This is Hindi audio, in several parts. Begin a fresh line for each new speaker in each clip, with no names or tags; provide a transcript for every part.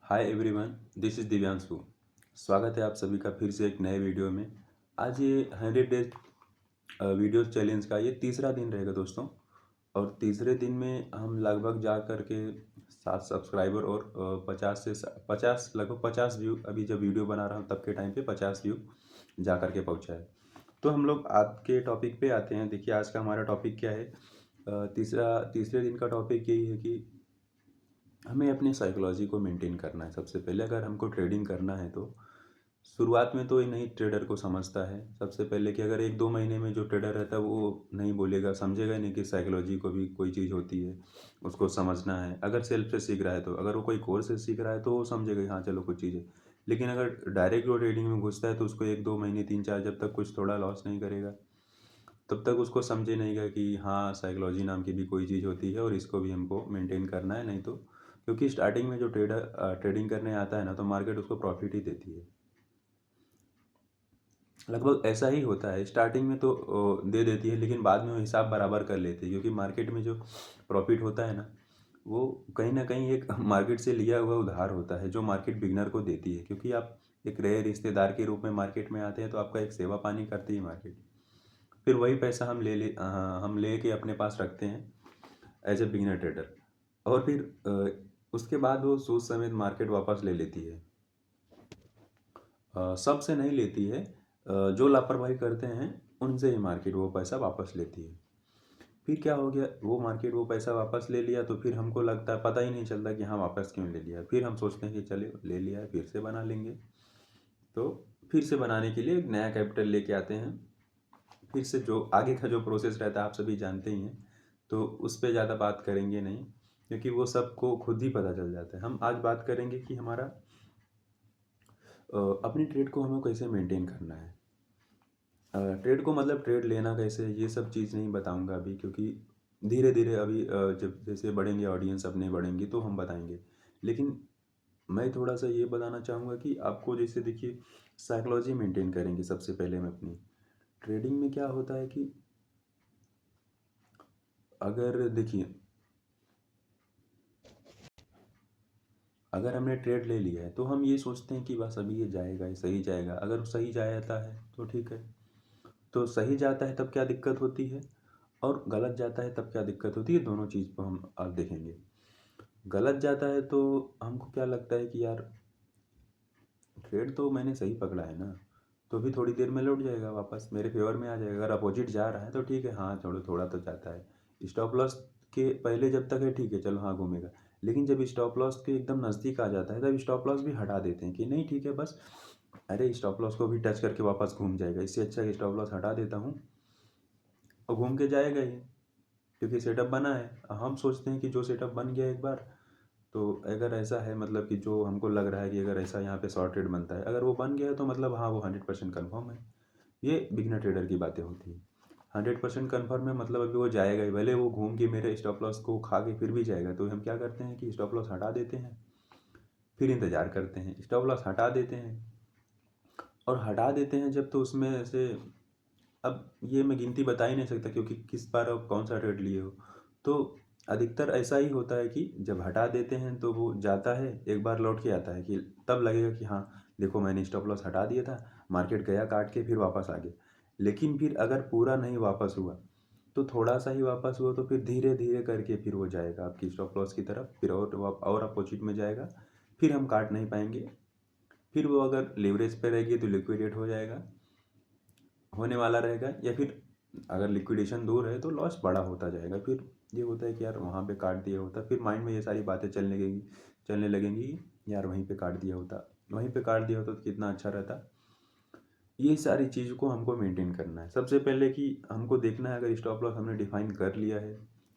Hi everyone, this is Divyanshu. स्वागत है आप सभी का फिर से एक नए वीडियो में। आज ये 100 डेज वीडियो चैलेंज का ये तीसरा दिन रहेगा दोस्तों। और तीसरे दिन में हम लगभग जा कर के 7 सब्सक्राइबर और 50 से 50 लगभग 50 व्यू, अभी जब वीडियो बना रहा हूँ तब के टाइम पे 50 व्यू जा कर के पहुँचा है। तो हम लोग आज के टॉपिक पे आते हैं। देखिए, आज का हमारा टॉपिक क्या है। तीसरे दिन का टॉपिक यही है कि हमें अपनी साइकोलॉजी को मेंटेन करना है। सबसे पहले अगर हमको ट्रेडिंग करना है तो शुरुआत में तो ये नहीं ट्रेडर को समझता है सबसे पहले कि अगर 1-2 महीने में जो ट्रेडर रहता है वो नहीं बोलेगा, समझेगा नहीं कि साइकोलॉजी को भी कोई चीज़ होती है, उसको समझना है। अगर सेल्फ से सीख रहा है तो, अगर वो कोई कोर्स से सीख रहा है तो वो समझेगा कि हाँ चलो कुछ चीज़ है। लेकिन अगर डायरेक्ट वो ट्रेडिंग में घुसता है तो उसको 1-2 महीने 3-4 जब तक कुछ थोड़ा लॉस नहीं करेगा तब तक उसको समझे नहीं गया कि हाँ साइकोलॉजी नाम की भी कोई चीज़ होती है और इसको भी हमको मेंटेन करना है। नहीं तो क्योंकि स्टार्टिंग में जो ट्रेडर ट्रेडिंग करने आता है ना तो मार्केट उसको प्रॉफिट ही देती है। लगभग ऐसा ही होता है, स्टार्टिंग में तो दे देती है लेकिन बाद में वो हिसाब बराबर कर लेते हैं, क्योंकि मार्केट में जो प्रॉफिट होता है ना वो कहीं ना कहीं एक मार्केट से लिया हुआ उधार होता है जो मार्केट बिगनर को देती है। क्योंकि आप एक रहे रिश्तेदार के रूप में मार्केट में आते हैं तो आपका एक सेवा पानी करती है मार्केट। फिर वही पैसा हम ले के अपने पास रखते हैं एज ए बिगिनर ट्रेडर। और फिर उसके बाद वो सूद समेत मार्केट वापस ले लेती है। सबसे नहीं लेती है। जो लापरवाही करते हैं उनसे ही मार्केट वो पैसा वापस लेती है। फिर क्या हो गया, वो मार्केट वो पैसा वापस ले लिया तो फिर हमको लगता है, पता ही नहीं चलता कि हाँ वापस क्यों ले लिया। फिर हम सोचते हैं कि चले ले लिया है फिर से बना लेंगे। तो फिर से बनाने के लिए एक नया कैपिटल लेके आते हैं। फिर से जो आगे का जो प्रोसेस रहता है आप सभी जानते ही हैं, तो उस पर ज़्यादा बात करेंगे नहीं, क्योंकि वो सबको खुद ही पता चल जाता है। हम आज बात करेंगे कि हमारा अपनी ट्रेड को हमें कैसे मेंटेन करना है। ट्रेड को मतलब ट्रेड लेना कैसे, ये सब चीज़ नहीं बताऊंगा अभी, क्योंकि धीरे धीरे अभी जब जैसे बढ़ेंगे ऑडियंस अपने बढ़ेंगी तो हम बताएंगे। लेकिन मैं थोड़ा सा ये बताना चाहूँगा कि आपको जैसे देखिए साइकोलॉजी मेंटेन करेंगे सबसे पहले हम अपनी ट्रेडिंग में। क्या होता है कि अगर देखिए, अगर हमने ट्रेड ले लिया है तो हम ये सोचते हैं कि बस अभी ये जाएगा, ये सही जाएगा। अगर सही जाता है तो ठीक है, तो सही जाता है तब क्या दिक्कत होती है, और गलत जाता है तब क्या दिक्कत होती है, दोनों चीज़ को हम आज देखेंगे। गलत जाता है तो हमको क्या लगता है कि यार ट्रेड तो मैंने सही पकड़ा है ना, तो भी थोड़ी देर में लौट जाएगा, वापस मेरे फेवर में आ जाएगा। अगर अपोजिट जा रहा है तो ठीक है, हाँ थोड़ा थोड़ा तो जाता है। स्टॉप लॉस के पहले जब तक है ठीक है, चलो हाँ घूमेगा। लेकिन जब स्टॉप लॉस के एकदम नज़दीक आ जाता है तब स्टॉप लॉस भी हटा देते हैं कि नहीं ठीक है बस, अरे स्टॉप लॉस को भी टच करके वापस घूम जाएगा, इससे अच्छा स्टॉप लॉस हटा देता हूँ और घूम के जाएगा ही, क्योंकि सेटअप बना है। हम सोचते हैं कि जो सेटअप बन गया एक बार, तो अगर ऐसा है मतलब कि जो हमको लग रहा है कि अगर ऐसा यहाँ पे शॉर्ट ट्रेड बनता है, अगर वो बन गया है तो मतलब हाँ वो 100% कन्फर्म है। ये बिगनर ट्रेडर की बातें होती हैं। 100% कन्फर्म है मतलब अभी वो जाएगा ही, भले वो घूम के मेरे स्टॉप लॉस को खा के फिर भी जाएगा। तो हम क्या करते हैं कि स्टॉप लॉस हटा देते हैं, फिर इंतज़ार करते हैं। स्टॉप लॉस हटा देते हैं, और हटा देते हैं जब, तो उसमें ऐसे, अब ये मैं गिनती बता ही नहीं सकता क्योंकि किस बार आप कौन सा ट्रेड लिए हो। तो अधिकतर ऐसा ही होता है कि जब हटा देते हैं तो वो जाता है, एक बार लौट के आता है कि तब लगेगा कि हाँ देखो मैंने स्टॉप लॉस हटा दिया था, मार्केट गया काट के फिर वापस आ गया। लेकिन फिर अगर पूरा नहीं वापस हुआ तो थोड़ा सा ही वापस हुआ तो फिर धीरे धीरे करके फिर वो जाएगा आपकी स्टॉप लॉस की तरफ, फिर और अपोजिट में जाएगा। फिर हम काट नहीं पाएंगे। फिर वो अगर लेवरेज पे रहेगी तो लिक्विडेट हो जाएगा, होने वाला रहेगा। या फिर अगर लिक्विडेशन दूर है तो लॉस बड़ा होता जाएगा। फिर ये होता है कि यार वहाँ पे काट दिया होता, फिर माइंड में ये सारी बातें चलने लगेंगी, यार वहीं पे काट दिया होता, वहीं पे काट दिया होता तो कितना अच्छा रहता। ये सारी चीज़ को हमको मेंटेन करना है। सबसे पहले कि हमको देखना है, अगर स्टॉप लॉस हमने डिफाइन कर लिया है,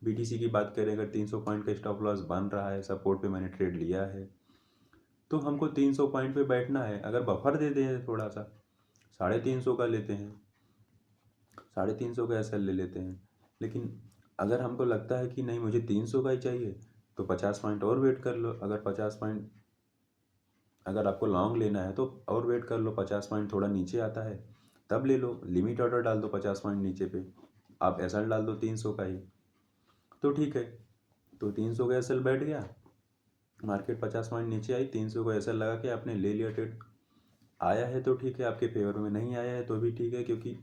बीटीसी की बात करें, अगर 300 पॉइंट का स्टॉप लॉस बन रहा है, सपोर्ट पे मैंने ट्रेड लिया है, तो हमको 300 पॉइंट पे बैठना है। अगर बफर देते हैं थोड़ा सा, 350 का लेते हैं, 350 का एसएल ले लेते हैं। लेकिन अगर हमको लगता है कि नहीं मुझे 300 का ही चाहिए, तो 50 पॉइंट और वेट कर लो। अगर 50 पॉइंट, अगर आपको लॉन्ग लेना है तो और वेट कर लो, 50 पॉइंट थोड़ा नीचे आता है तब ले लो। लिमिट ऑर्डर डाल दो 50 पॉइंट नीचे पे, आप एसएल डाल दो 300 का ही, तो ठीक है। तो 300 का एसएल बैठ गया, मार्केट 50 पॉइंट नीचे आई, 300 को ऐसा लगा कि आपने ले लिया ट्रेड, आया है तो ठीक है आपके फेवर में, नहीं आया है तो भी ठीक है, क्योंकि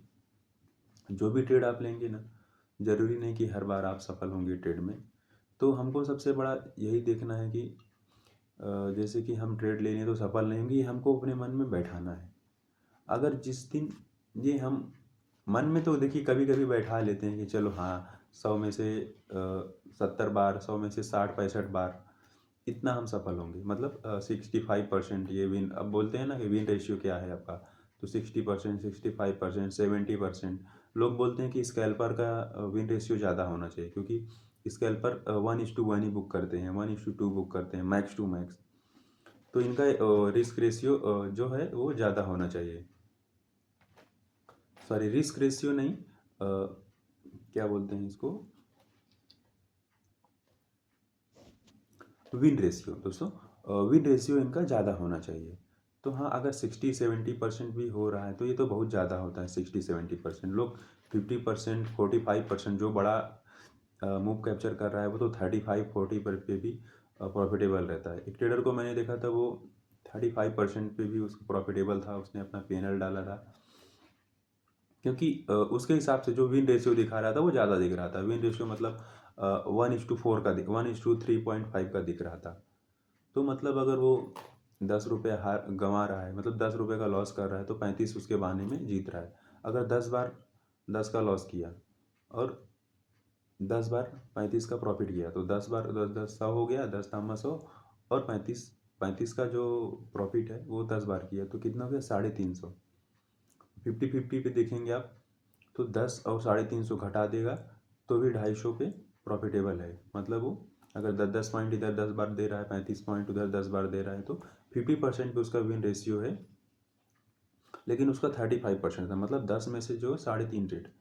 जो भी ट्रेड आप लेंगे ना, ज़रूरी नहीं कि हर बार आप सफल होंगे ट्रेड में। तो हमको सबसे बड़ा यही देखना है कि जैसे कि हम ट्रेड ले लें तो सफल नहीं होंगे, ये हमको अपने मन में बैठाना है। अगर जिस दिन ये हम मन में, तो देखिए कभी कभी बैठा लेते हैं कि चलो हाँ 100 में से 70 बार, 100 में से 60-65 बार इतना हम सफल होंगे, मतलब 65% ये विन, अब बोलते हैं ना कि विन रेशियो क्या है आपका, तो 60%, 65%, 70%। लोग बोलते हैं कि स्कैल्पर का विन रेशियो ज़्यादा होना चाहिए, क्योंकि स्कैल्पर 1:1 ही बुक करते हैं, 1:2 बुक करते हैं, मैक्स टू मैक्स। तो इनका रिस्क रेशियो जो है वो ज़्यादा होना चाहिए, सॉरी रिस्क रेशियो नहीं, क्या बोलते हैं इसको, विन रेशियो दोस्तों, विन रेशियो इनका ज़्यादा होना चाहिए। तो हाँ, अगर 60-70% भी हो रहा है तो ये तो बहुत ज़्यादा होता है। 60-70% लोग 50%, 45%, जो बड़ा मूव कैप्चर कर रहा है वो तो 35-40 पर पे भी प्रॉफिटेबल रहता है। एक ट्रेडर को मैंने देखा था, वो 35% पे भी उसको प्रॉफिटेबल था, उसने अपना PNL डाला था, क्योंकि उसके हिसाब से जो विन रेशियो दिखा रहा था वो ज़्यादा दिख रहा था। विन रेशियो मतलब 1:4 का, 1:3.5 का दिख रहा था। तो मतलब अगर वो 10 रुपये हार गंवा रहा है, मतलब 10 रुपये का लॉस कर रहा है, तो 35 उसके बहाने में जीत रहा है। अगर 10 बार 10 का लॉस किया और 10 बार 35 का प्रॉफिट किया, तो 10 बार 10 10 100 हो गया, 10 100, और 35 35 का जो प्रॉफिट है वो 10 बार किया, तो कितना हो गया, 350। 50-50 पे देखेंगे आप, तो 10 और 350 घटा देगा तो भी 250 पे प्रॉफिटेबल है। मतलब वो अगर 10-10 पॉइंट इधर 10 बार दे रहा है, 35 पॉइंट उधर 10 बार दे रहा है, तो 50% पे उसका विन रेशियो है। लेकिन उसका 35% था, मतलब 10 में से जो 3.5 रेट,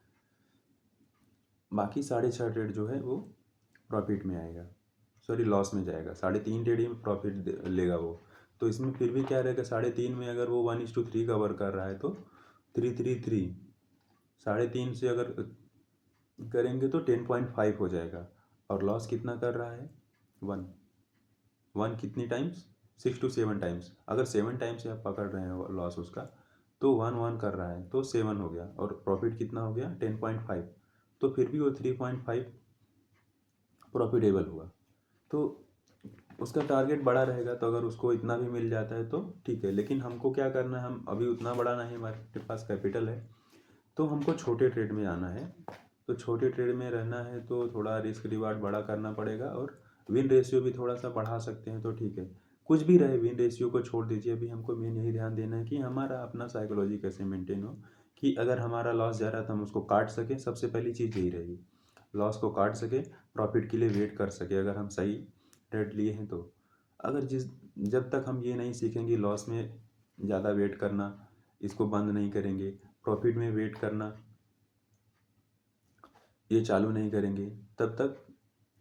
बाकी 6.5 रेट जो है वो प्रॉफिट में आएगा, सॉरी लॉस में जाएगा। 3.5 रेट ही प्रॉफिट लेगा वो। तो इसमें फिर भी क्या रहेगा, 3.5 में अगर वो 1:3 कवर कर रहा है तो 333, 3.5 से अगर करेंगे तो 10.5 हो जाएगा। और लॉस कितना कर रहा है, 1 1 कितनी टाइम्स, 6 to 7 टाइम्स। अगर 7 टाइम्स से आप पकड़ रहे हैं लॉस उसका, तो 1 1 कर रहा है तो 7 हो गया, और प्रॉफिट कितना हो गया, 10.5। तो फिर भी वो 3.5 प्रॉफिटेबल हुआ। तो उसका टारगेट बड़ा रहेगा, तो अगर उसको इतना भी मिल जाता है तो ठीक है। लेकिन हमको क्या करना है, हम अभी उतना बड़ा नहीं हमारे पास कैपिटल है, तो हमको छोटे ट्रेड में आना है। तो छोटे ट्रेड में रहना है तो थोड़ा रिस्क रिवार्ड बड़ा करना पड़ेगा, और विन रेशियो भी थोड़ा सा बढ़ा सकते हैं तो ठीक है। कुछ भी रहे, विन रेशियो को छोड़ दीजिए, अभी हमको मेन यही ध्यान देना है कि हमारा अपना साइकोलॉजी कैसे मेंटेन हो, कि अगर हमारा लॉस जा रहा है तो हम उसको काट सकें। सबसे पहली चीज़ यही रहेगी, लॉस को काट सके, प्रॉफिट के लिए वेट कर सके, अगर हम सही ट्रेड लिए हैं तो। अगर जब तक हम ये नहीं सीखेंगे लॉस में ज़्यादा वेट करना, इसको बंद नहीं करेंगे, प्रॉफिट में वेट करना ये चालू नहीं करेंगे, तब तक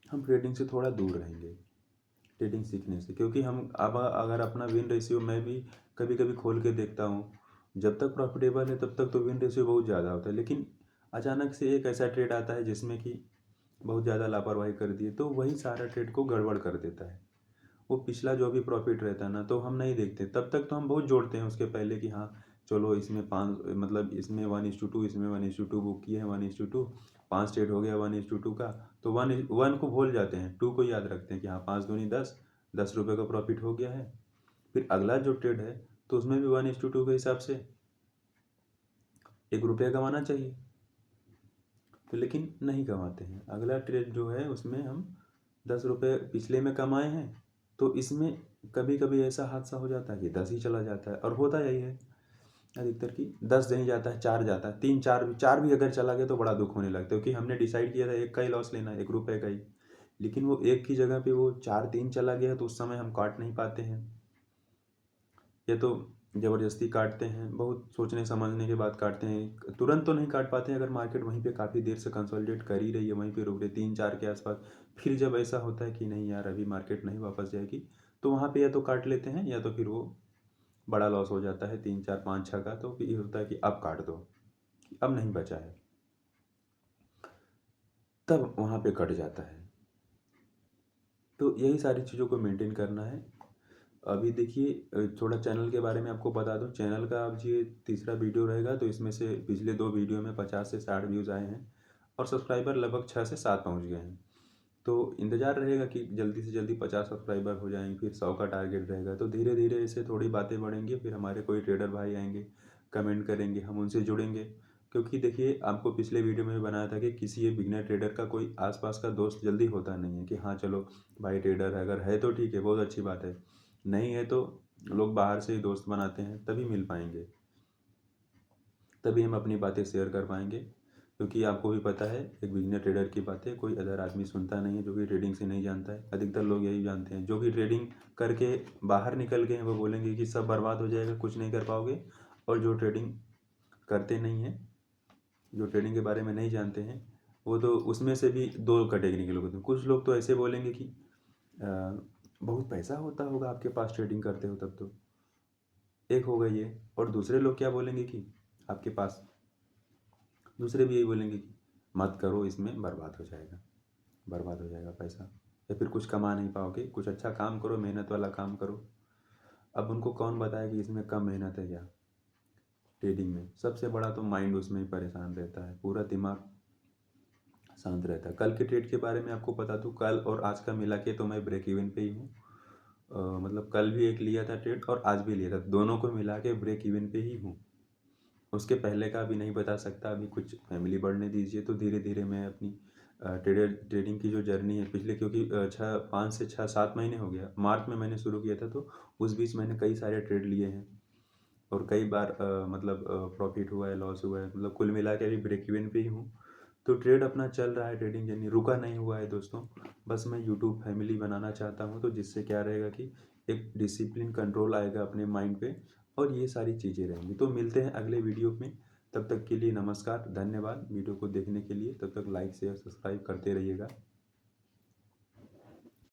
हम ट्रेडिंग से थोड़ा दूर रहेंगे, ट्रेडिंग सीखने से। क्योंकि हम अब अगर अपना विन रेशियो, मैं भी कभी कभी खोल के देखता हूँ, जब तक प्रॉफिटेबल है तब तक तो विन रेशियो बहुत ज़्यादा होता है, लेकिन अचानक से एक ऐसा ट्रेड आता है जिसमें कि बहुत ज़्यादा लापरवाही कर दिए, तो वही सारा ट्रेड को गड़बड़ कर देता है। वो पिछला जो भी प्रॉफिट रहता है ना, तो हम नहीं देखते, तब तक तो हम बहुत जोड़ते हैं उसके पहले कि हाँ चलो इसमें 5, मतलब इसमें 1:2, इसमें 1:2 बुक किए हैं, 1:2, 5 ट्रेड हो गया 1:2 का, तो 1 को भूल जाते हैं, 2 को याद रखते हैं कि हाँ 5 दूनी 10, 10 रुपये का प्रॉफिट हो गया है। फिर अगला जो ट्रेड है तो उसमें भी 1:2 के हिसाब से 1 रुपया कमाना चाहिए, तो लेकिन नहीं कमाते हैं। अगला ट्रेड जो है उसमें हम 10 रुपये पिछले में कमाए हैं, तो इसमें कभी कभी ऐसा हादसा हो जाता है कि 10 ही चला जाता है, और होता यही है अधिकतर कि 10 नहीं जाता है, 4 जाता है, 3 4 भी, 4 भी अगर चला गया तो बड़ा दुख होने लगता है, क्योंकि हमने डिसाइड किया था एक का ही लॉस लेना है, 1 रुपये का ही। लेकिन वो एक की जगह पे वो 4 3 चला गया, तो उस समय हम काट नहीं पाते हैं, या तो ज़बरदस्ती काटते हैं, बहुत सोचने समझने के बाद काटते हैं, तुरंत तो नहीं काट पाते हैं। अगर मार्केट वहीं पे काफ़ी देर से कंसोलिडेट कर ही रही है, वहीं पे रुक रही 3 4 के आसपास, फिर जब ऐसा होता है कि नहीं यार अभी मार्केट नहीं वापस जाएगी, तो वहाँ पे या तो काट लेते हैं, या तो फिर वो बड़ा लॉस हो जाता है 3 4 5 6 का, तो फिर ये होता है कि अब काट दो, अब नहीं बचा है, तब वहाँ पे कट जाता है। तो यही सारी चीज़ों को मेंटेन करना है। अभी देखिए थोड़ा चैनल के बारे में आपको बता दूँ, चैनल का अब ये तीसरा वीडियो रहेगा, तो इसमें से पिछले 2 वीडियो में 50 से 60 व्यूज़ आए हैं और सब्सक्राइबर लगभग 6 से 7 पहुँच गए हैं। तो इंतज़ार रहेगा कि जल्दी से जल्दी 50 सब्सक्राइबर हो जाएँ, फिर 100 का टारगेट रहेगा। तो धीरे-धीरे ऐसे थोड़ी बातें बढ़ेंगी, फिर हमारे कोई ट्रेडर भाई आएँगे, कमेंट करेंगे, हम उनसे जुड़ेंगे। क्योंकि देखिए आपको पिछले वीडियो में भी बनाया था कि किसी एक बिगिनर ट्रेडर का कोई आस-पास का दोस्त जल्दी होता नहीं है कि हाँ, चलो भाई ट्रेडर है, अगर है तो ठीक है, बहुत अच्छी बात है। नहीं है तो लोग बाहर से ही दोस्त बनाते हैं, तभी मिल पाएँगे। तभी हम अपनी बातें शेयर कर पाएँगे। क्योंकि आपको भी पता है एक बिगिनर ट्रेडर की बातें कोई अदर आदमी सुनता नहीं है जो कि ट्रेडिंग से नहीं जानता है। अधिकतर लोग यही जानते हैं। जो भी ट्रेडिंग करके बाहर निकल गए हैं वो बोलेंगे कि सब बर्बाद हो जाएगा, कुछ नहीं कर पाओगे। और जो ट्रेडिंग करते नहीं हैं, जो ट्रेडिंग के बारे में नहीं जानते हैं, वो तो उसमें से भी 2 कैटेगरी के लोग होते हैं। कुछ लोग तो ऐसे बोलेंगे कि बहुत पैसा होता होगा आपके पास ट्रेडिंग करते हो तब तो। एक होगा ये। और दूसरे लोग क्या बोलेंगे कि आपके पास दूसरे भी यही बोलेंगे कि मत करो, इसमें बर्बाद हो जाएगा, बर्बाद हो जाएगा पैसा, या फिर कुछ कमा नहीं पाओगे, कुछ अच्छा काम करो, मेहनत वाला काम करो। अब उनको कौन बताए कि इसमें कम मेहनत है क्या? ट्रेडिंग में सबसे बड़ा तो माइंड उसमें ही परेशान रहता है, पूरा दिमाग शांत रहता है। कल के ट्रेड के बारे में आपको बता दूँ, कल और आज का मिला के तो मैं ब्रेक इवन पे ही हूँ। मतलब कल भी एक लिया था ट्रेड और आज भी लिया था, दोनों को मिला के ब्रेक इवन पे ही हूँ। उसके पहले का अभी नहीं बता सकता, अभी कुछ फैमिली बढ़ने दीजिए तो धीरे धीरे मैं अपनी ट्रेडिंग की जो जर्नी है पिछले, क्योंकि 5 से 7 महीने हो गया। मार्च में मैंने शुरू किया था, तो उस बीच मैंने कई सारे ट्रेड लिए हैं और कई बार मतलब प्रॉफिट हुआ है, लॉस हुआ है, मतलब कुल मिला के अभी ब्रेक इवन पे ही हूँ। तो ट्रेड अपना चल रहा है, ट्रेडिंग जर्नी रुका नहीं हुआ है दोस्तों। बस मैं यूट्यूब फैमिली बनाना चाहता हूँ, तो जिससे क्या रहेगा कि एक डिसिप्लिन कंट्रोल आएगा अपने माइंड पे और ये सारी चीज़ें रहेंगी। तो मिलते हैं अगले वीडियो में, तब तक के लिए नमस्कार, धन्यवाद वीडियो को देखने के लिए। तब तक लाइक शेयर सब्सक्राइब करते रहिएगा।